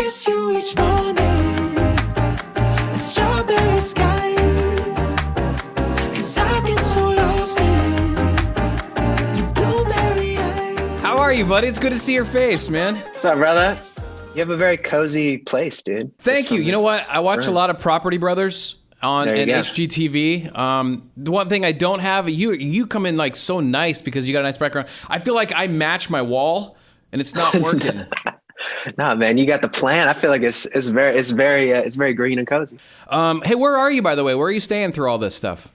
kiss you each morning. The strawberry skies. 'Cause I get so lost in your blueberry eyes. How are you, buddy? It's good to see your face, man. What's up, brother? You have a very cozy place, dude. Thank you. You know what? I watch a lot of Property Brothers on There you go. HGTV. The one thing I don't have, you come in like so nice because you got a nice background. I feel like I match my wall, and it's not working. Nah, man, you got the plan. I feel like it's very green and cozy. Hey, where are you, by the way? Where are you staying through all this stuff?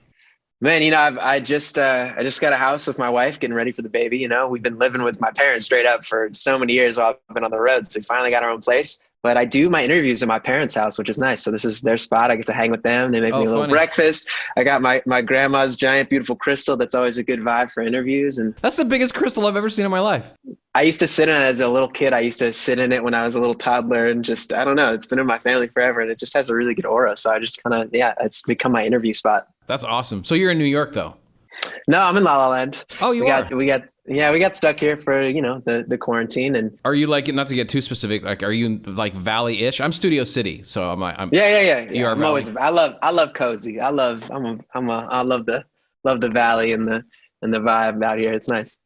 Man, you know, I just got a house with my wife, getting ready for the baby. You know, we've been living with my parents straight up for so many years while I've been on the road. So we finally got our own place. But I do my interviews in my parents' house, which is nice. So this is their spot. I get to hang with them. They make me a little breakfast. I got my grandma's giant, beautiful crystal. That's always a good vibe for interviews. And That's the biggest crystal I've ever seen in my life. I used to sit in it as a little kid. I used to sit in it when I was a little toddler, and just, I don't know, it's been in my family forever, and it just has a really good aura. So I just kind of, it's become my interview spot. That's awesome. So you're in New York, though? No, I'm in La La Land. Oh, you are? We got stuck here for, the quarantine. And Are you like, not to get too specific, like, are you like Valley-ish? I'm Studio City, so I'm yeah. You are I'm Valley. always, I love cozy. I love the valley and the vibe out here. It's nice.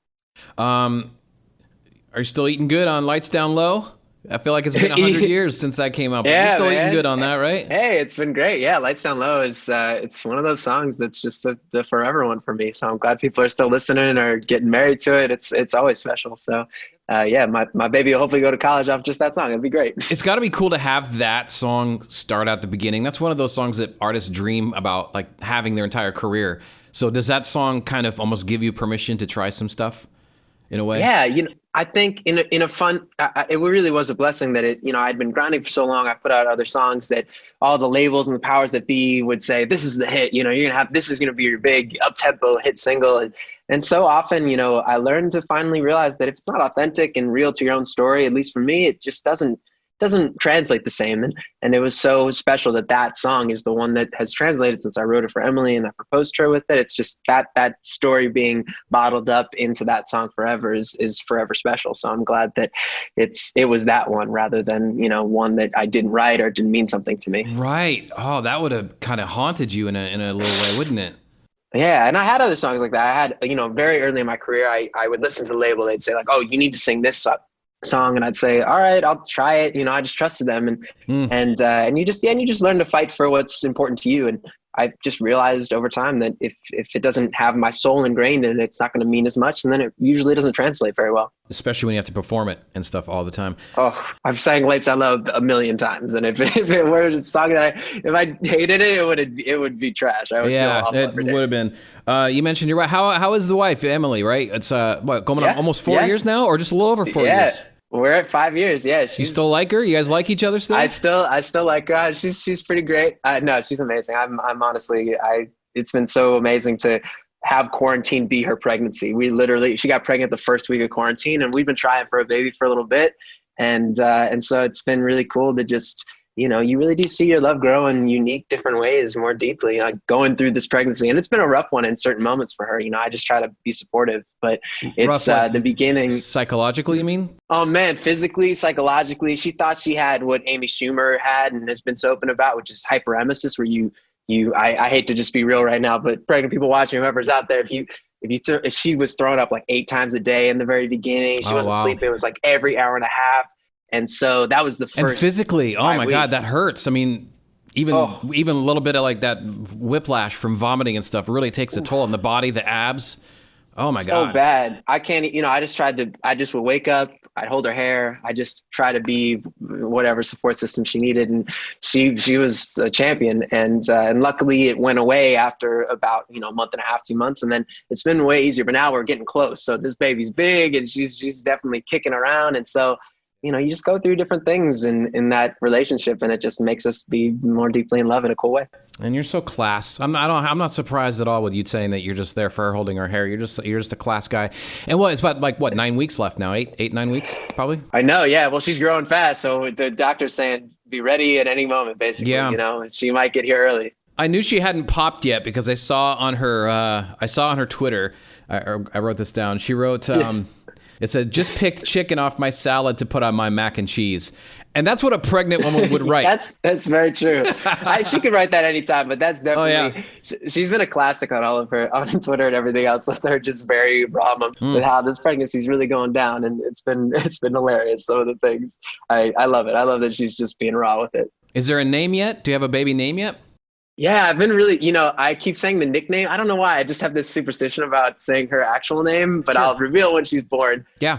Are you still eating good on Lights Down Low? I feel like it's been 100 years since that came out. But Yeah, you're still man. eating good on that, right? Hey, it's been great. Yeah, Lights Down Low is it's one of those songs that's just the forever one for me. So I'm glad people are still listening or getting married to it. It's always special. So my baby will hopefully go to college off just that song. It'd be great. It's got to be cool to have that song start at the beginning. That's one of those songs that artists dream about, like having their entire career. So does that song kind of almost give you permission to try some stuff in a way? Yeah, I think in a fun, it really was a blessing that I'd been grinding for so long. I put out other songs that all the labels and the powers that be would say, this is the hit, this is going to be your big up-tempo hit single. And so often, I learned to finally realize that if it's not authentic and real to your own story, at least for me, it just doesn't translate the same. And it was so special that song is the one that has translated since I wrote it for Emily and I proposed to her with it. It's just that story being bottled up into that song forever is forever special. So I'm glad that it was that one rather than, one that I didn't write or didn't mean something to me. Right. Oh, that would have kind of haunted you in a little way, wouldn't it? Yeah, and I had other songs like that. I had, very early in my career, I would listen to the label. They'd say like, oh, you need to sing this song, and I'd say, all right, I'll try it. I just trusted them, and you just learn to fight for what's important to you. And I just realized over time that if it doesn't have my soul ingrained in it, it's not going to mean as much, and then it usually doesn't translate very well. Especially when you have to perform it and stuff all the time. Oh, I've sang Lights Down Low a million times, and if it were a song that if I hated it, it would be trash. I would feel awful every day. Would have been. You mentioned your wife. How is the wife, Emily? Right? It's going on almost 4 years now, or just a little over 4 years. We're at 5 years. Yeah. You still like her? You guys like each other still? I still like her. She's pretty great. No, she's amazing. I'm honestly, it's been so amazing to have quarantine be her pregnancy. She got pregnant the first week of quarantine, and we've been trying for a baby for a little bit. And so it's been really cool to just, you really do see your love grow in unique, different ways more deeply, like going through this pregnancy. And it's been a rough one in certain moments for her. I just try to be supportive, but it's rough, like, the beginning. Psychologically, you mean? Oh man, physically, psychologically, she thought she had what Amy Schumer had and has been so open about, which is hyperemesis, where I hate to just be real right now, but pregnant people watching, whoever's out there, if she was throwing up like 8 times a day in the very beginning, she wasn't sleeping. It was like every hour and a half. And so that was the first. And physically, oh my God, that hurts. I mean, even a little bit of like that whiplash from vomiting and stuff really takes a toll on the body, the abs. Oh my God. So bad. I can't, I just would wake up, I'd hold her hair. I just try to be whatever support system she needed. And she was a champion. And luckily it went away after about, a month and a half, 2 months. And then it's been way easier, but now we're getting close. So this baby's big and she's definitely kicking around. And so, you just go through different things in that relationship, and it just makes us be more deeply in love in a cool way. And you're so class. I'm not surprised at all with you saying that you're just there for her holding her hair. You're just a class guy. And it's about 9 weeks left now, 9 weeks probably. I know. Yeah. Well, she's growing fast. So the doctor's saying be ready at any moment, basically, she might get here early. I knew she hadn't popped yet because I saw on her Twitter, I wrote this down. She wrote, It said, just picked chicken off my salad to put on my mac and cheese. And that's what a pregnant woman would write. That's very true. She could write that anytime, but that's definitely, yeah. she's been a classic on all of her, on Twitter and everything else with her just very raw with how this pregnancy is really going down. And it's been hilarious. Some of the things I love it. I love that she's just being raw with it. Is there a name yet? Do you have a baby name yet? Yeah, I've been really, I keep saying the nickname. I don't know why. I just have this superstition about saying her actual name, but I'll reveal when she's born. Yeah.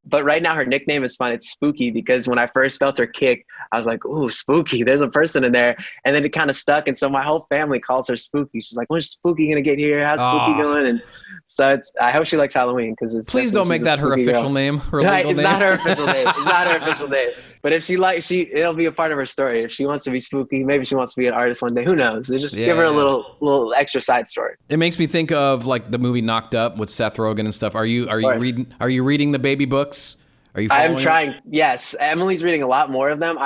But right now her nickname is fun. It's Spooky, because when I first felt her kick, I was like, ooh, Spooky. There's a person in there. And then it kind of stuck. And so my whole family calls her Spooky. She's like, when's Spooky going to get here? How's Spooky doing? And so I hope she likes Halloween, because it's. Please don't make that her official name. Her legal it's name. not her official name. It's not her official name. But if it'll be a part of her story. If she wants to be spooky, maybe she wants to be an artist one day. Who knows? So just give her a little extra side story. It makes me think of like the movie Knocked Up with Seth Rogen and stuff. Are you reading the baby books? Are you? I'm trying. Yes, Emily's reading a lot more of them.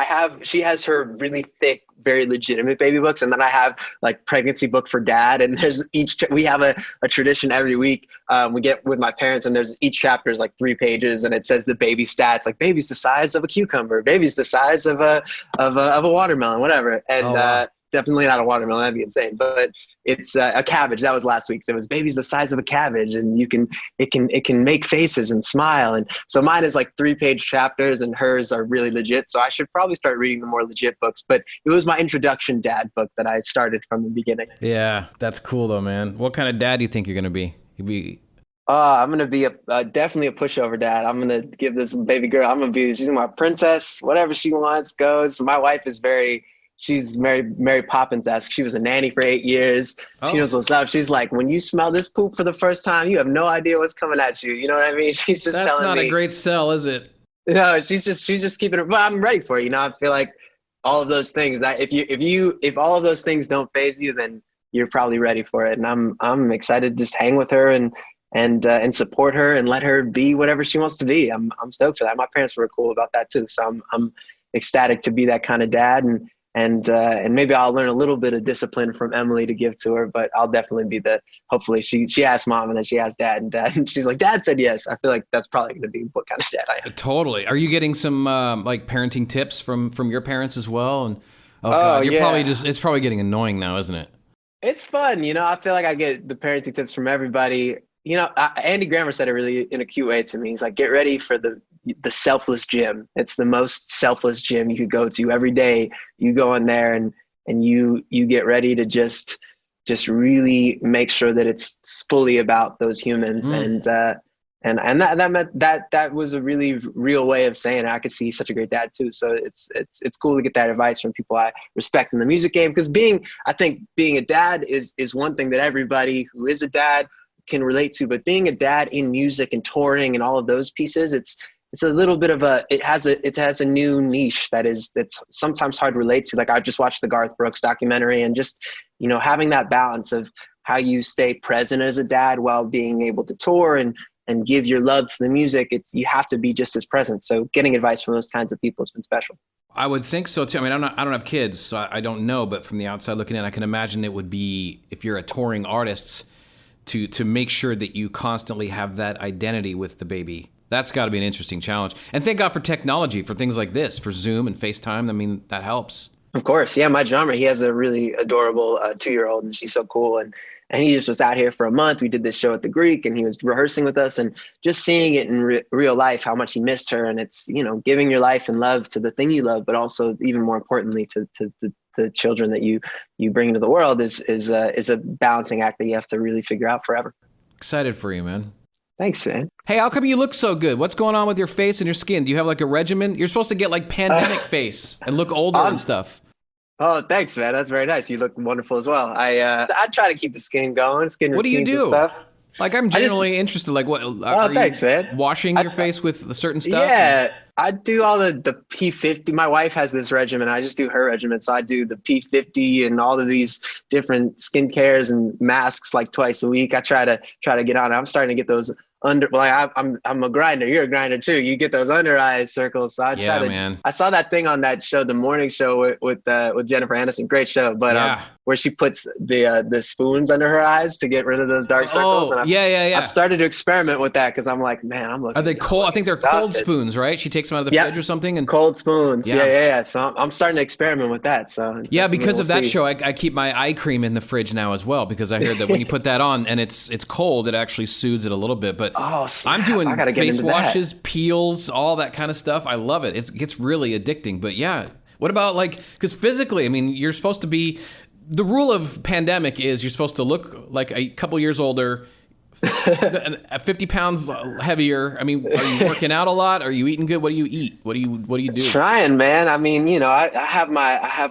She has her really thick, very legitimate baby books, and then I have like pregnancy book for dad. And we have a tradition every week. We get with my parents, and there's each chapter is like 3 pages, and it says the baby stats, like baby's the size of a cucumber, baby's the size of a watermelon, whatever. And definitely not a watermelon, that'd be insane. But it's a cabbage. That was last week. So it was baby's the size of a cabbage, and it can make faces and smile. And so mine is like 3-page chapters, and hers are really legit. So I should probably start reading the more legit books. But it was my introduction dad book that I started from the beginning. Yeah, that's cool though, man. What kind of dad do you think you're gonna be? I'm gonna be definitely a pushover dad. I'm gonna give this baby girl. She's my princess. Whatever she wants goes. My wife is she's Mary Poppins-esque. She was a nanny for 8 years. She knows what's up. She's like, when you smell this poop for the first time, you have no idea what's coming at you. You know what I mean? She's just telling me. That's not a great sell, is it? No, she's just keeping it. But I'm ready for it. I feel like all of those things that if all of those things don't faze you, then you're probably ready for it. And I'm excited to just hang with her and support her and let her be whatever she wants to be. I'm stoked for that. My parents were cool about that too. So I'm ecstatic to be that kind of dad. And maybe I'll learn a little bit of discipline from Emily to give to her, but I'll definitely be hopefully she asked mom and then she asked dad, and she's like, dad said yes. I feel like that's probably going to be what kind of dad I am. Totally. Are you getting some like parenting tips from your parents as well? And God, you're probably it's probably getting annoying now, isn't it? It's fun. I feel like I get the parenting tips from everybody. Andy Grammer said it really in a cute way to me. He's like, get ready for the selfless gym. It's the most selfless gym you could go to. Every day you go in there and you get ready to just really make sure that it's fully about those humans. And that was a really real way of saying it. I could see such a great dad too. So it's cool to get that advice from people I respect in the music game, because I think being a dad is one thing that everybody who is a dad can relate to, but being a dad in music and touring and all of those pieces, it's a little bit of it has a new niche that's sometimes hard to relate to. Like I just watched the Garth Brooks documentary, and just, having that balance of how you stay present as a dad while being able to tour and give your love to the music. You have to be just as present. So getting advice from those kinds of people has been special. I would think so too. I mean, I don't have kids, so I don't know, but from the outside looking in, I can imagine it would be, if you're a touring artist, to make sure that you constantly have that identity with the baby. That's got to be an interesting challenge. And thank God for technology, for things like this, for Zoom and FaceTime. I mean, that helps. Of course. Yeah, my drummer, he has a really adorable 2-year-old, and she's so cool. And he just was out here for a month. We did this show at the Greek, and he was rehearsing with us, and just seeing it in real life, how much he missed her. And it's, giving your life and love to the thing you love, but also even more importantly to the children that you bring into the world is a balancing act that you have to really figure out forever. Excited for you, man. Thanks, man. Hey, how come you look so good? What's going on with your face and your skin? Do you have like a regimen? You're supposed to get like pandemic face and look older and stuff. Oh, thanks, man. That's very nice. You look wonderful as well. I try to keep the skin going. What do you do? Stuff. Like, I'm generally interested. Like, what? Thanks, man. Washing your face with the certain stuff? Yeah, I do all the P50. My wife has this regimen. I just do her regimen. So I do the P50 and all of these different skincares and masks like twice a week. I try to get on. I'm starting to get those I'm a grinder. You're a grinder too. You get those under eye circles. So I saw that thing on that show, the morning show with Jennifer Aniston. Great show. But where she puts the spoons under her eyes to get rid of those dark circles. Oh, And yeah. I've started to experiment with that because I'm like, man, I'm looking. Are they cold? I think they're cold exhausted. spoons, right? She takes them out of the fridge or something. And Cold spoons. Yeah. Yeah. So I'm starting to experiment with that. So yeah, because we'll of that see. show, I keep my eye cream in the fridge now as well, because I heard that when you put that on and it's cold, it actually soothes it a little bit. But Oh, snap. I'm doing I gotta get face into that. washes, peels, all that kind of stuff. I love it. It gets really addicting. But yeah, what about like, because physically, I mean, you're supposed to be, the rule of pandemic is you're supposed to look like a couple years older, 50 pounds heavier. I mean, are you working out a lot? Are you eating good? What do you eat? What do you do? Trying, man. I mean, I have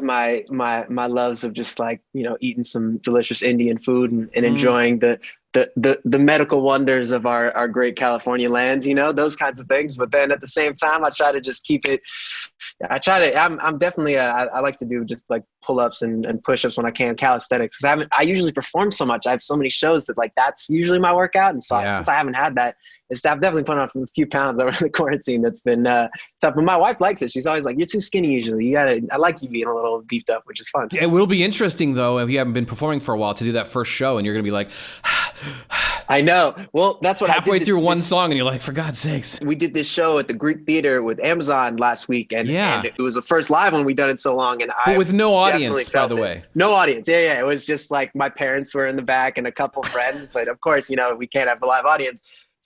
my loves of just like, eating some delicious Indian food and enjoying the medical wonders of our great California lands, those kinds of things. But then at the same time, I try to just keep it. I'm definitely I like to do just like pull-ups and push-ups when I can, calisthenics, because I usually perform so much. I have so many shows that like that's usually my workout, and so since I haven't had that, I've definitely put on a few pounds over the quarantine. That's been tough. But my wife likes it. She's always like, "You're too skinny usually. I like you being a little beefed up, which is fun." It will be interesting though, if you haven't been performing for a while, to do that first show and you're gonna be like, I know. Well, that's what halfway I did through one song and you're like, for God's sakes. We did this show at the Greek Theater with Amazon last week, and it was the first live one we'd done in so long. And but with no audience, by the way. No audience. Yeah. It was just like my parents were in the back and a couple friends. But of course, we can't have a live audience.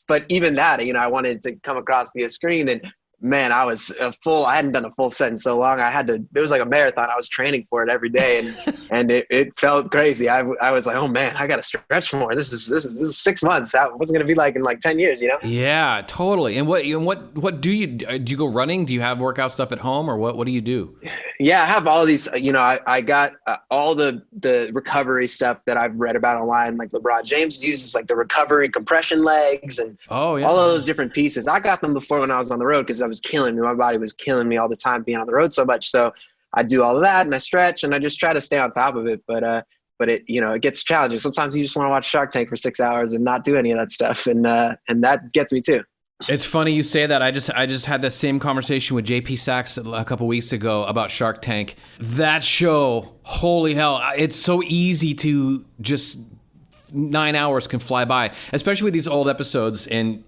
But even that, I wanted to come across via screen, and man, I hadn't done a full set in so long. It was like a marathon. I was training for it every day, and it felt crazy. I was like, oh man, I got to stretch more. This is 6 months. What's it going to be like in like 10 years, Yeah, totally. And what do you go running? Do you have workout stuff at home, or what do you do? Yeah, I have all of these, I got all the recovery stuff that I've read about online. Like LeBron James uses like the recovery compression legs and all of those different pieces. I got them before when I was on the road because I was killing me. My body was killing me all the time being on the road so much. So I do all of that and I stretch and I just try to stay on top of it. But it, it gets challenging. Sometimes you just want to watch Shark Tank for 6 hours and not do any of that stuff. And that gets me too. It's funny you say that. I just had the same conversation with JP Sachs a couple weeks ago about Shark Tank. That show, holy hell, it's so easy to just 9 hours can fly by, especially with these old episodes. And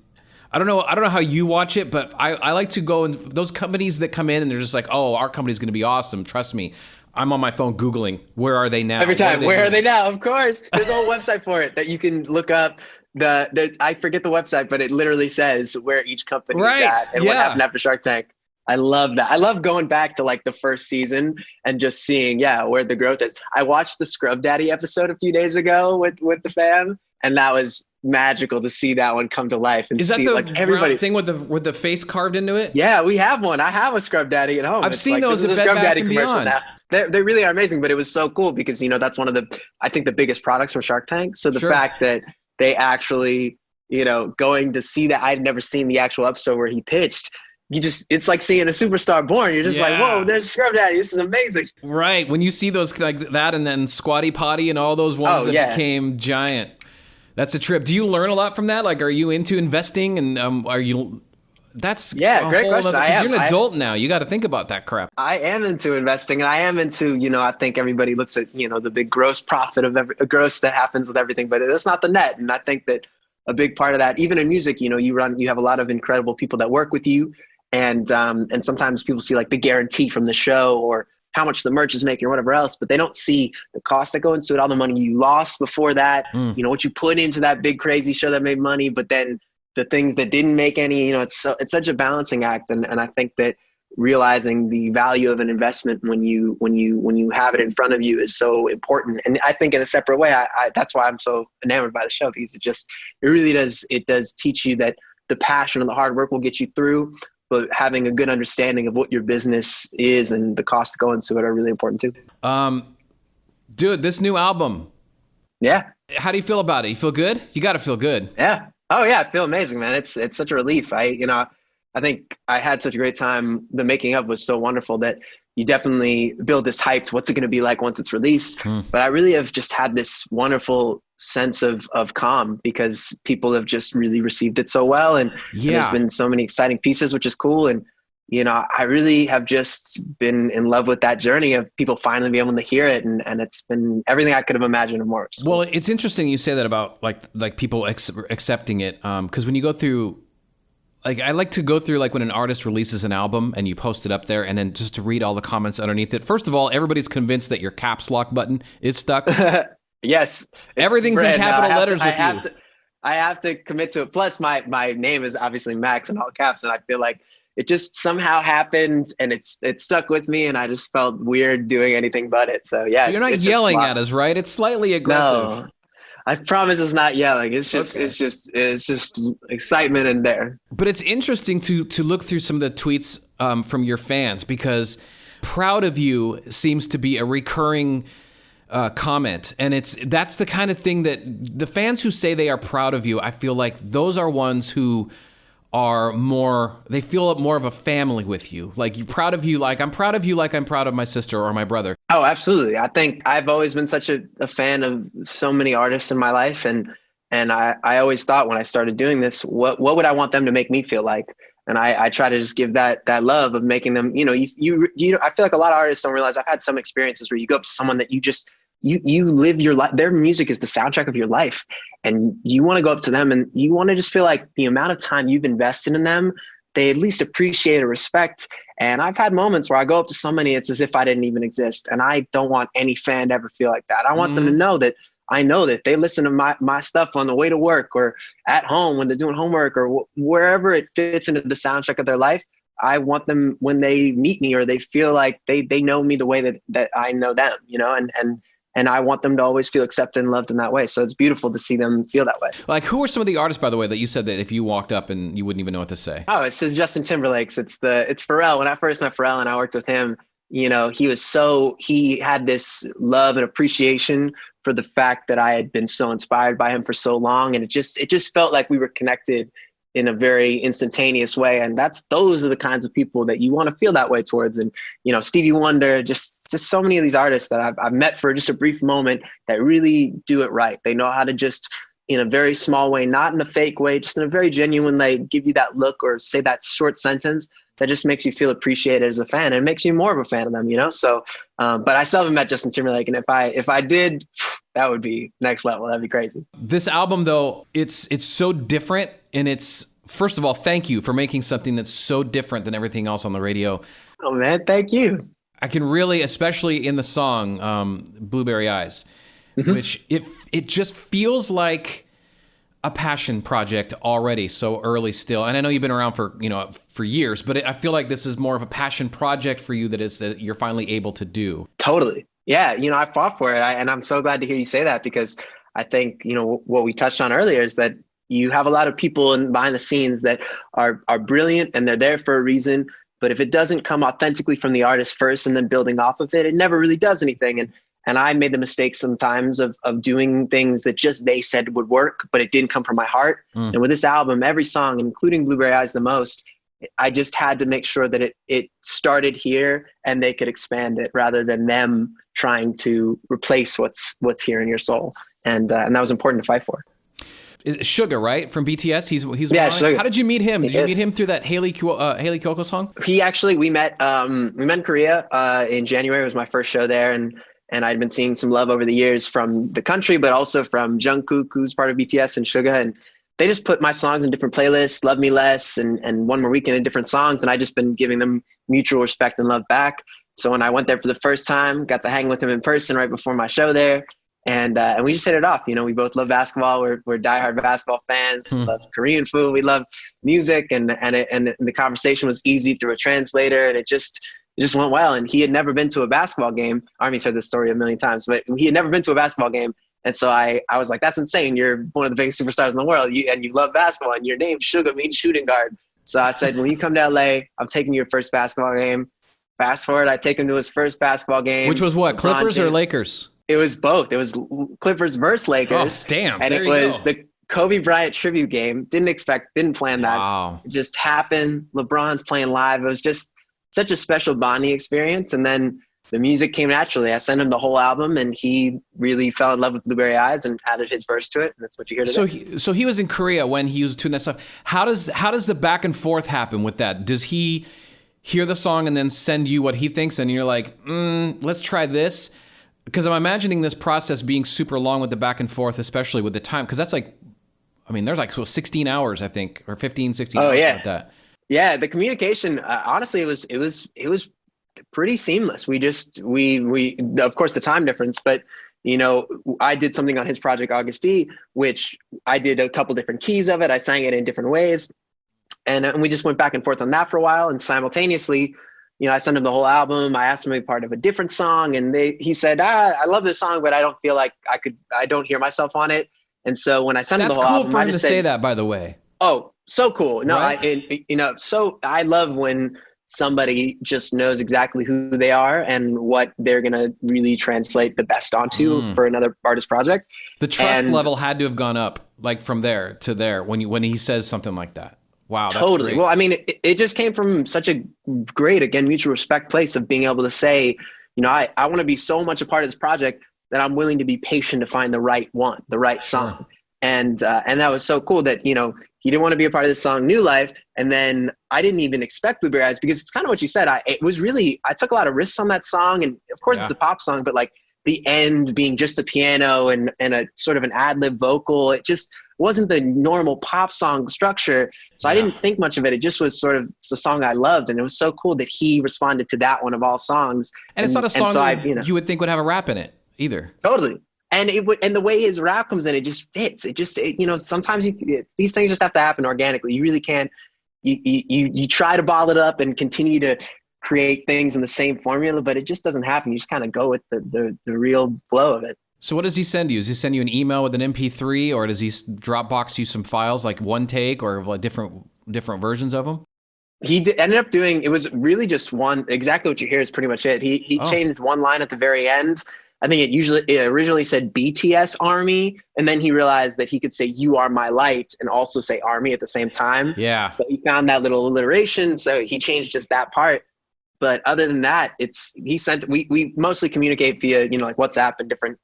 I don't know how you watch it, but I like to go, and those companies that come in and they're just like, oh, our company's going to be awesome. Trust me. I'm on my phone Googling, where are they now? Every time, where are they now? Of course. There's a whole website for it that you can look up. I forget the website, but it literally says where each company is at and what happened after Shark Tank. I love that. I love going back to like the first season and just seeing, where the growth is. I watched the Scrub Daddy episode a few days ago with the fam, and that was magical to see that one come to life. And is that see, the like, everybody thing with the face carved into it? Yeah, we have one. I have a Scrub Daddy at home. I've seen those at Bed Bath & Beyond. Now. They really are amazing, but it was so cool because, that's one of I think the biggest products from Shark Tank. So the fact that they actually, going to see that, I'd never seen the actual episode where he pitched. It's like seeing a superstar born. You're just like, whoa, there's Scrub Daddy. This is amazing. Right. When you see those like that and then Squatty Potty and all those ones that became giant. That's a trip. Do you learn a lot from that? Like, are you into investing and are you... That's great question. You're an adult now. You got to think about that crap. I am into investing, and I am into, I think everybody looks at, the big gross profit of gross that happens with everything, but that's not the net. And I think that a big part of that, even in music, you have a lot of incredible people that work with you. And sometimes people see like the guarantee from the show or how much the merch is making or whatever else, but they don't see the cost that go into it, all the money you lost before that, what you put into that big crazy show that made money, but then the things that didn't make any, it's such a balancing act. And I think that realizing the value of an investment when you have it in front of you is so important. And I think in a separate way, that's why I'm so enamored by the show, because it does teach you that the passion and the hard work will get you through, but having a good understanding of what your business is and the costs that go into it are really important too. Dude, this new album. Yeah. How do you feel about it? You feel good? You got to feel good. Yeah. Oh yeah. I feel amazing, man. It's such a relief. I think I had such a great time. The making of was so wonderful that you definitely build this hype. What's it going to be like once it's released? But I really have just had this wonderful sense of calm because people have just really received it so well. And there's been so many exciting pieces, which is cool. And I really have just been in love with that journey of people finally being able to hear it. And it's been everything I could have imagined and more. So. Well, it's interesting you say that about like people accepting it. Because when you go through, like, I like to go through, like, when an artist releases an album and you post it up there, and then just to read all the comments underneath it. First of all, everybody's convinced that your caps lock button is stuck. Yes. Everything's in capital letters with you. I have to commit to it. Plus, my name is obviously Max in all caps, and I feel like it just somehow happened, and it stuck with me, and I just felt weird doing anything but it. So yeah, you're not yelling at us, right? It's slightly aggressive. No, I promise it's not yelling. It's just Okay. it's just excitement in there. But it's interesting to look through some of the tweets from your fans, because "proud of you" seems to be a recurring comment, and that's the kind of thing that the fans who say they are proud of you, I feel like those are ones who are they feel more of a family with you. Like, you're proud of you, like I'm proud of you, like I'm proud of my sister or my brother. Oh, absolutely. I think I've always been such a fan of so many artists in my life, and I always thought when I started doing this, what would I want them to make me feel like? And I try to just give that love of making them, you I feel like a lot of artists don't realize. I've had some experiences where you go up to someone that you live your life. Their music is the soundtrack of your life. And you want to go up to them and you want to just feel like the amount of time you've invested in them, they at least appreciate or respect. And I've had moments where I go up to somebody, it's as if I didn't even exist. And I don't want any fan to ever feel like that. I want them to know that I know that they listen to my stuff on the way to work or at home when they're doing homework or wherever it fits into the soundtrack of their life. I want them, when they meet me or they feel like they know me the way that I know them, and I want them to always feel accepted and loved in that way. So it's beautiful to see them feel that way. Like, who are some of the artists, by the way, that you said that if you walked up and you wouldn't even know what to say? Oh, it's just Justin Timberlake's. It's Pharrell. When I first met Pharrell and I worked with him, he had this love and appreciation for the fact that I had been so inspired by him for so long. And it just felt like we were connected in a very instantaneous way. And those are the kinds of people that you want to feel that way towards. And, Stevie Wonder, just so many of these artists that I've met for just a brief moment that really do it right. They know how to just, in a very small way, not in a fake way, just in a very genuine way, give you that look or say that short sentence that just makes you feel appreciated as a fan and makes you more of a fan of them, So, but I still haven't met Justin Timberlake. And if I did, that would be next level. That'd be crazy. This album, though, it's so different. And first of all, thank you for making something that's so different than everything else on the radio. Oh, man, thank you. I can really, especially in the song Blueberry Eyes, which it just feels like a passion project already so early still. And I know you've been around for years, but I feel like this is more of a passion project for you that you're finally able to do. Totally. Yeah. I fought for it. And I'm so glad to hear you say that, because I think, what we touched on earlier is that you have a lot of people behind the scenes that are brilliant and they're there for a reason. But if it doesn't come authentically from the artist first and then building off of it, it never really does anything. And I made the mistake sometimes of doing things that just they said would work, but it didn't come from my heart. And with this album, every song, including Blueberry Eyes the most, I just had to make sure that it started here and they could expand it rather than them trying to replace what's here in your soul. And that was important to fight for. Suga, right? From BTS. He's Suga. How did you meet him? Did you meet him through that Haley Kiyoko song? We met in Korea in January. It was my first show there, and I'd been seeing some love over the years from the country, but also from Jungkook, who's part of BTS, and Suga, and they just put my songs in different playlists, Love Me Less and One More Weekend in different songs, and I just been giving them mutual respect and love back. So when I went there for the first time, got to hang with him in person right before my show there. And we just hit it off. We both love basketball. We're diehard basketball fans. We love Korean food. We love music, and the conversation was easy through a translator, and it just went well. And he had never been to a basketball game. Army's heard this story a million times, but he had never been to a basketball game. And so I was like, that's insane. You're one of the biggest superstars in the world, and you love basketball, and your name Suga means shooting guard. So I said, when you come to LA, I'm taking your first basketball game. Fast forward, I take him to his first basketball game. Which was what, LeBron Clippers James. or Lakers? It was both. It was Clippers versus Lakers. Oh, damn. And there it was the Kobe Bryant tribute game. Didn't plan that. Wow. It just happened. LeBron's playing live. It was just such a special bonding experience. And then the music came naturally. I sent him the whole album, and he really fell in love with Blueberry Eyes and added his verse to it. And that's what you hear today. So he was in Korea when he was doing that stuff. How does the back and forth happen with that? Does he hear the song and then send you what he thinks, and you're like, let's try this? Because I'm imagining this process being super long with the back and forth, especially with the time, because that's like, I mean, there's like 16 hours, I think, or 15, 16 hours like that. Yeah, the communication, honestly, it was pretty seamless. We of course the time difference, but I did something on his project August D, which I did a couple different keys of it. I sang it in different ways, and we just went back and forth on that for a while. And simultaneously, I sent him the whole album. I asked him to be part of a different song, and he said, I love this song, but I don't feel like I don't hear myself on it. And so when I sent him the whole album, for him to say that, by the way. Oh, so cool. No, right? So I love when somebody just knows exactly who they are and what they're going to really translate the best onto for another artist project. The trust level had to have gone up, like from there to there when he says something like that. Wow. That's totally. Great. Well, I mean, it just came from such a great, again, mutual respect place of being able to say, I want to be so much a part of this project that I'm willing to be patient to find the right one, the right song. And that was so cool that, he didn't want to be a part of this song, New Life. And then I didn't even expect Blueberry Eyes, because it's kind of what you said. I took a lot of risks on that song. And of course it's a pop song, but like the end being just a piano and a sort of an ad-lib vocal, it just wasn't the normal pop song structure. So I didn't think much of it. It just was sort of a song I loved. And it was so cool that he responded to that one of all songs. And it's not a song that you would think would have a rap in it either. Totally. And and the way his rap comes in, it just fits. Sometimes these things just have to happen organically. You really can't. You try to bottle it up and continue to create things in the same formula, but it just doesn't happen. You just kind of go with the real flow of it. So what does he send you? Does he send you an email with an MP3, or does he Dropbox you some files, like one take or like different versions of them? He ended up doing. It was really just one. Exactly what you hear is pretty much it. He changed one line at the very end. I think it originally said BTS Army, and then he realized that he could say "You Are My Light" and also say "Army" at the same time. Yeah. So he found that little alliteration, so he changed just that part. But other than that, we mostly communicate via like WhatsApp and different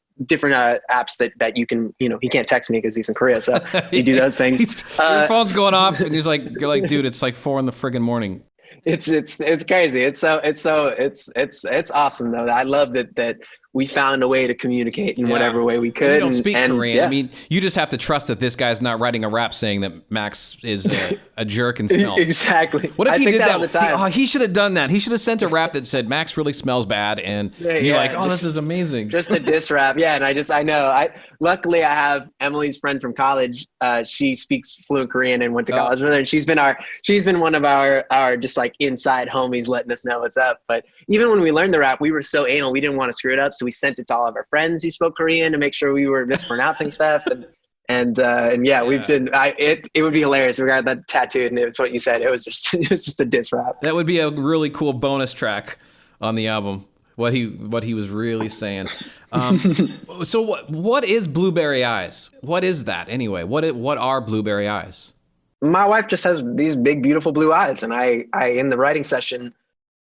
apps that you can he can't text me because he's in Korea, so you do those things. Your phone's going off, and you're like, dude, it's like 4 a.m. It's crazy. It's awesome though. I love that we found a way to communicate in whatever way we could. You don't speak Korean. Yeah. I mean, you just have to trust that this guy's not writing a rap saying that Max is a jerk and smells. Exactly. What if he did that? All the time. He should have done that. He should have sent a rap that said Max really smells bad, and you're like, oh, this is amazing. Just a diss rap. Yeah, and I know. Luckily I have Emily's friend from college. She speaks fluent Korean and went to college with her, and she's been one of our just like inside homies letting us know what's up. But even when we learned the rap, we were so anal, we didn't want to screw it up, so we sent it to all of our friends who spoke Korean to make sure we were mispronouncing stuff. And we've been. It would be hilarious if we got that tattooed, and it was what you said. It was just a diss rap. That would be a really cool bonus track on the album. What he was really saying. So what is Blueberry Eyes? What is that anyway? What are Blueberry Eyes? My wife just has these big, beautiful blue eyes, and I in the writing session,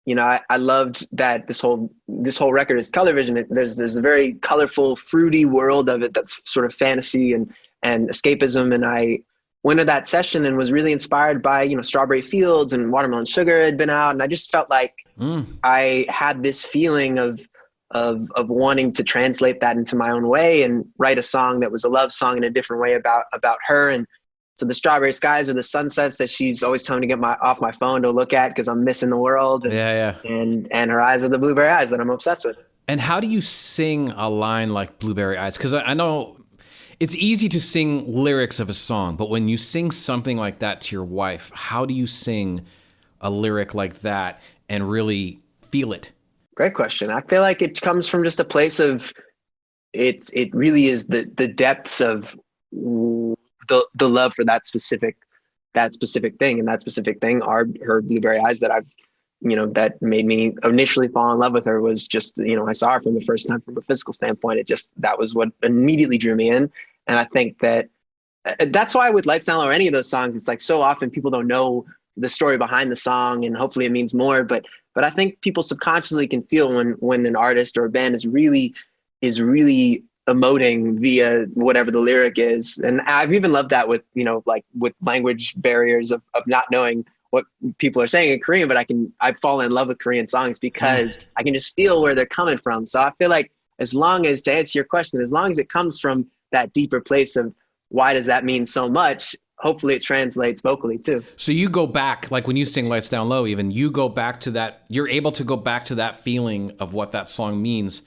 I loved that this whole record is color vision. There's a very colorful, fruity world of it that's sort of fantasy and escapism. And I went to that session and was really inspired by Strawberry Fields and Watermelon Sugar had been out, and I just felt like I had this feeling of wanting to translate that into my own way and write a song that was a love song in a different way about her. And so the strawberry skies are the sunsets that she's always telling me to get off my phone to look at because I'm missing the world. And, and her eyes are the blueberry eyes that I'm obsessed with. And how do you sing a line like Blueberry Eyes? Because I know it's easy to sing lyrics of a song, but when you sing something like that to your wife, how do you sing a lyric like that and really feel it? Great question. I feel like it comes from just a place of it really is the depths of the love for that specific thing, and that specific thing are her blueberry eyes that I've that made me initially fall in love with her. Was just I saw her from the first time from a physical standpoint. That was what immediately drew me in. And I think that's why with Lights Down or any of those songs, it's like so often people don't know the story behind the song, and hopefully it means more, but I think people subconsciously can feel when an artist or a band is really emoting via whatever the lyric is. And I've even loved that with, like with language barriers of not knowing what people are saying in Korean, but I fall in love with Korean songs because I can just feel where they're coming from. So I feel like as long as, to answer your question, as long as it comes from that deeper place of why does that mean so much, hopefully it translates vocally too. So you go back, like when you sing Lights Down Low, even you go back to that, you're able to go back to that feeling of what that song means.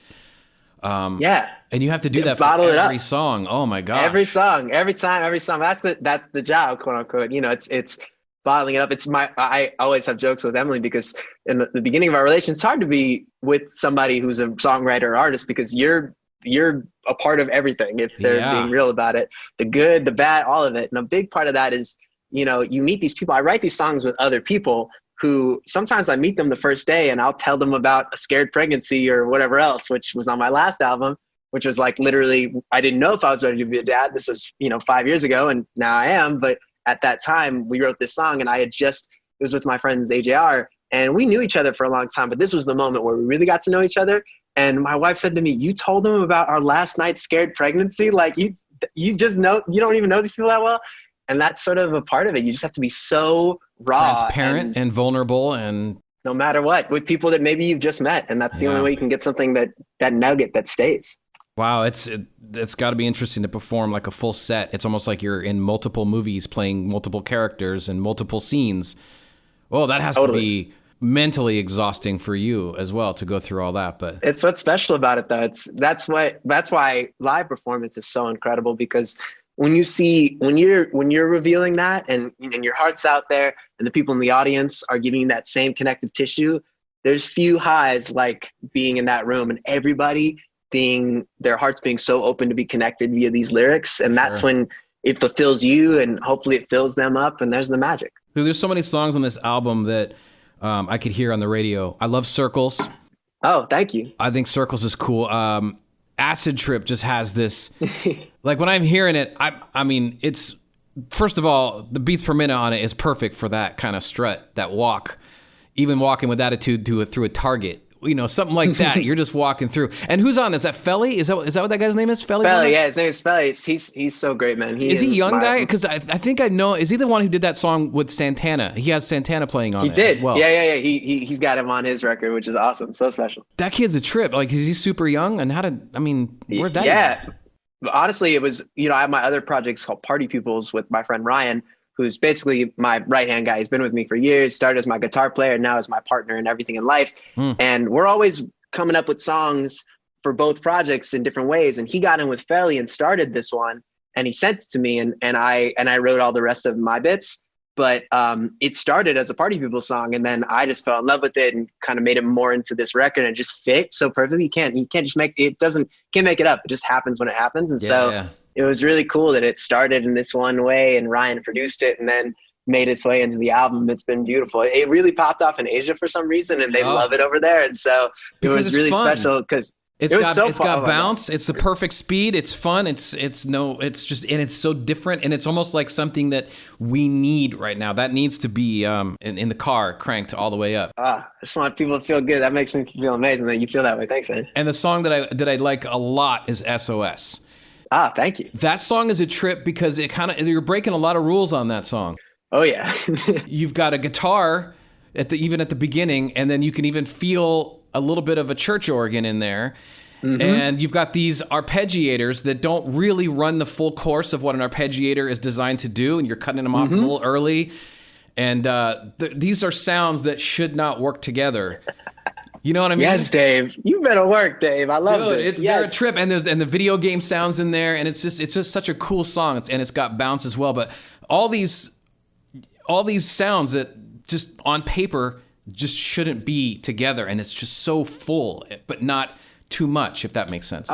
Yeah. And you have to do that for every song. Oh my gosh. Every song, every time, every song. That's the job, quote unquote. You know, it's bottling it up. I always have jokes with Emily because in the beginning of our relation, it's hard to be with somebody who's a songwriter or artist because you're a part of everything if they're being real about it. The good, the bad, all of it. And a big part of that is, you know, you meet these people. I write these songs with other people who sometimes I meet them the first day and I'll tell them about a scared pregnancy or whatever else, which was on my last album, which was like literally, I didn't know if I was ready to be a dad. This was, 5 years ago and now I am. But at that time we wrote this song and it was with my friends AJR and we knew each other for a long time, but this was the moment where we really got to know each other. And my wife said to me, you told them about our last night's scared pregnancy? Like you just know, you don't even know these people that well. And that's sort of a part of it. You just have to be so raw. Transparent and vulnerable and no matter what, with people that maybe you've just met. And that's the only way you can get something that nugget that stays. Wow, it's got to be interesting to perform like a full set. It's almost like you're in multiple movies playing multiple characters and multiple scenes. Oh, that has to be mentally exhausting for you as well to go through all that. But it's what's special about it though. That's why live performance is so incredible, because when you're revealing that and your heart's out there and the people in the audience are giving you that same connective tissue, there's few highs like being in that room and everybody their hearts being so open to be connected via these lyrics. And that's when it fulfills you and hopefully it fills them up and there's the magic. There's so many songs on this album that I could hear on the radio. I love Circles. Oh, thank you. I think Circles is cool. Acid Trip just has this, like when I'm hearing it, I mean, it's, first of all, the beats per minute on it is perfect for that kind of strut, that walk, even walking with attitude through a Target. Something like that. You're just walking through. And who's on? Is that Felly? Is that what that guy's name is? Felly? Felly, yeah, his name is Felly. He's so great, man. Is he a young guy? Because I think I know. Is he the one who did that song with Santana? He has Santana playing on it. He did. As well. Yeah. He's got him on his record, which is awesome. So special. That kid's a trip. Like, is he super young? And where'd that Yeah. Honestly, it was, I have my other projects called Party Pupils with my friend Ryan, who's basically my right-hand guy. He's been with me for years, started as my guitar player, and now as my partner in everything in life. And we're always coming up with songs for both projects in different ways. And he got in with Felly and started this one, and he sent it to me, and I wrote all the rest of my bits. But it started as a Party People song, and then I just fell in love with it and kind of made it more into this record, and it just fit so perfectly. You can't just make it. Can't make it up. It just happens when it happens. And it was really cool that it started in this one way and Ryan produced it and then made its way into the album. It's been beautiful. It really popped off in Asia for some reason and they love it over there. And so it was really special because it's got bounce. It's the perfect speed. It's fun. It's so different. And it's almost like something that we need right now. That needs to be in the car cranked all the way up. I just want people to feel good. That makes me feel amazing that you feel that way. Thanks, man. And the song that I like a lot is SOS. Thank you. That song is a trip because you're breaking a lot of rules on that song. Oh yeah. You've got a guitar even at the beginning, and then you can even feel a little bit of a church organ in there. Mm-hmm. And you've got these arpeggiators that don't really run the full course of what an arpeggiator is designed to do, and you're cutting them off a little early. And these are sounds that should not work together. You know what I mean? Yes, Dave. You better work, Dave. I love this. They're a trip, and the video game sounds in there, and it's just such a cool song, and it's got bounce as well. But all these sounds that just on paper just shouldn't be together, and it's just so full, but not too much, if that makes sense.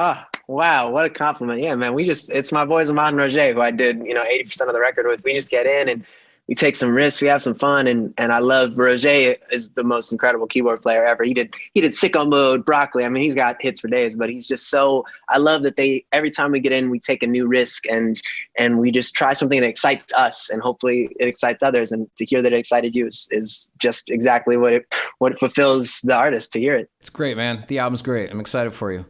Wow, what a compliment. Yeah, man. It's my boys Ahmad and Roger, who I did 80% of the record with. We just get in and we take some risks, we have some fun, and I love Roger is the most incredible keyboard player ever. He did Sicko Mode, Broccoli. I mean, he's got hits for days, but he's just I love that every time we get in, we take a new risk and we just try something that excites us, and hopefully it excites others. And to hear that it excited you is just exactly what it fulfills the artist to hear it. It's great, man. The album's great. I'm excited for you.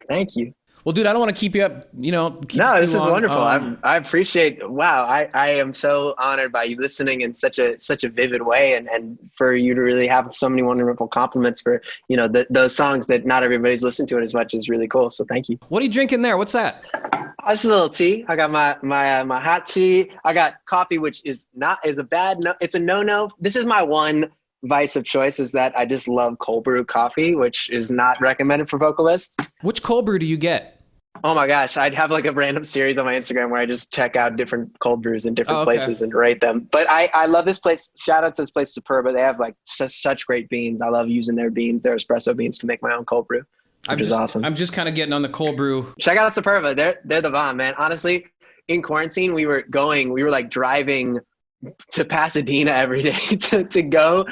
Thank you. Well, dude, I don't want to keep you up, keep you No, too this is long. wonderful. I appreciate. Wow, I am so honored by you listening in such a vivid way, and for you to really have so many wonderful compliments for those songs that not everybody's listened to it as much is really cool. So thank you. What are you drinking there? What's that? Just a little tea. I got my hot tea. I got coffee, which is a bad no. It's a no. This is my one vice of choice, is that I just love cold brew coffee, which is not recommended for vocalists. Which cold brew do you get? Oh my gosh, I'd have like a random series on my Instagram where I just check out different cold brews in different places and rate them. But I love this place. Shout out to this place, Superba. They have like such great beans. I love using their espresso beans to make my own cold brew, which is awesome. I'm just kind of getting on the cold brew. Check out Superba. They're the bomb, man. Honestly, in quarantine, we were like driving to Pasadena every day to go,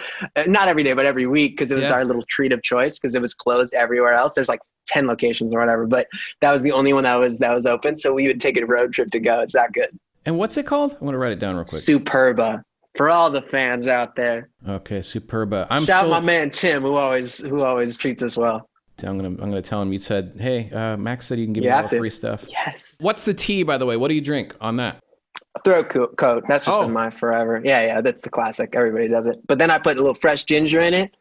not every day, but every week, because it was our little treat of choice, because it was closed everywhere else. There's like 10 locations or whatever, but that was the only one that was open. So we would take a road trip to go. It's that good. And what's it called? I'm gonna write it down real quick. Superba, for all the fans out there. Okay, Superba. Shout out my man Tim, who always treats us well. I'm gonna tell him you said, hey, Max said you can give me all free stuff. Yes. What's the tea, by the way? What do you drink on that? Throat coat. That's just been mine forever. Yeah, that's the classic. Everybody does it. But then I put a little fresh ginger in it,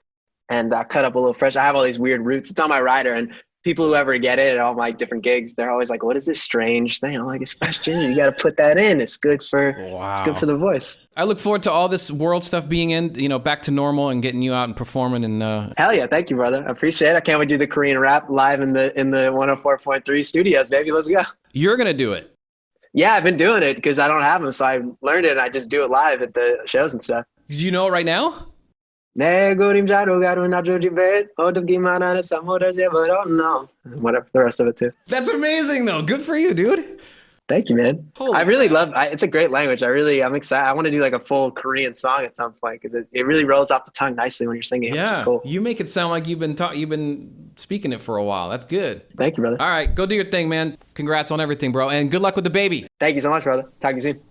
and I cut up a little fresh. I have all these weird roots. It's on my rider, and people who ever get it at all my different gigs, they're always like, "What is this strange thing?" I'm like, "It's fresh ginger. You got to put that in. It's good for the voice." I look forward to all this world stuff being back to normal and getting you out and performing. And hell yeah, thank you, brother. I appreciate it. I can't wait to do the Korean rap live in the 104.3 studios, baby. Let's go. You're gonna do it. Yeah, I've been doing it because I don't have them, so I learned it and I just do it live at the shows and stuff. Do you know it right now? Whatever, the rest of it too. That's amazing, though. Good for you, dude. Thank you, man. I really love it's a great language. I'm excited. I want to do like a full Korean song at some point because it really rolls off the tongue nicely when you're singing. Yeah, which is cool. You make it sound like you've been speaking it for a while. That's good. Thank you, brother. All right, go do your thing, man. Congrats on everything, bro, and good luck with the baby. Thank you so much, brother. Talk to you soon.